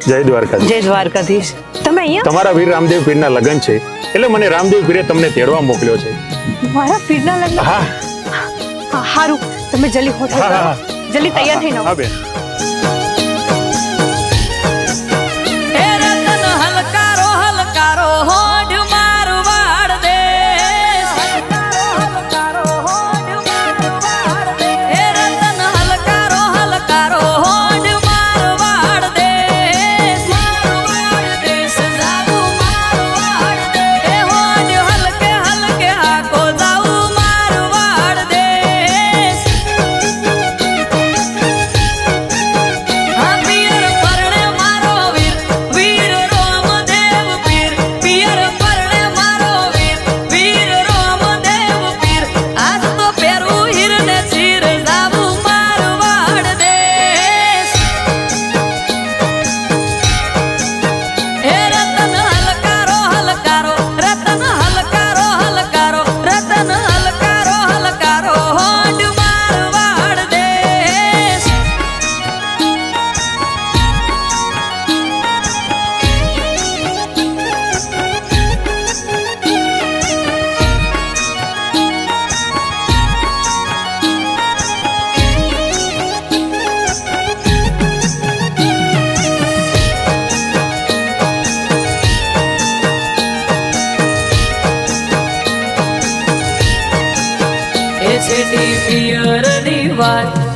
જય દ્વારકાધીશ. જય દ્વારકાધીશ. તમે અહીંયા? તમારા વીર રામદેવ પીરના લગ્ન છે એટલે મને રામદેવ પીરે તમને તેડવા મોકલ્યો છે. મારા પીરના લગ્ન? હા. હારું, તમે જલ્દી હોટલ હા, કરો. હા. જલ્દી તૈયાર થઈને આવો. હા બેન.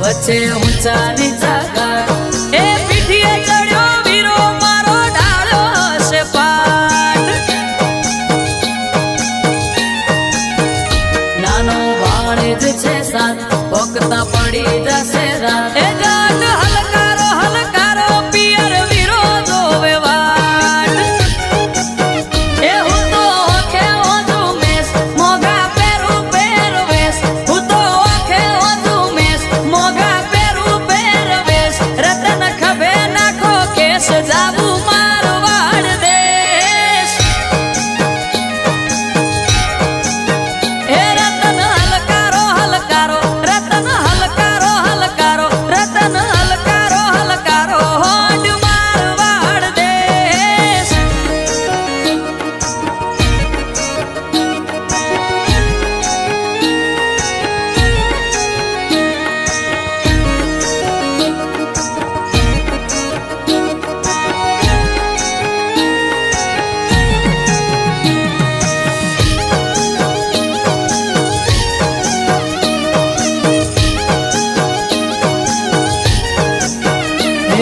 વચ્ચે ઊંચા નીચા ગાર એ પીઠીએ ચડ્યો વીરો મારો ડાળ્યો હશે પાટ નાનો ભાણેજ છે સાત પોકતા પડી જશે રાત એ જાટ હલકારો હલકારો પિયર વીરો જોવે વાટ એ હું તો ઓખે ઓજુ મેસ મોગા પેરું પહેરવેશ હું તો ઓખે ઓજુ મેસ મોગા પેરું પહેરવેશ રતન ખભે નાખો કેસ જાબુ મારવાડ દેશ એ રતન હલકારો હલકારો રતન હલકારો હલકારો રતન હલકારો હલકારો હોડ મારવાડ દેશ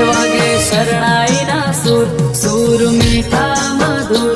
વાગે શરણાઈ ના સુર સુર મીઠા મધુર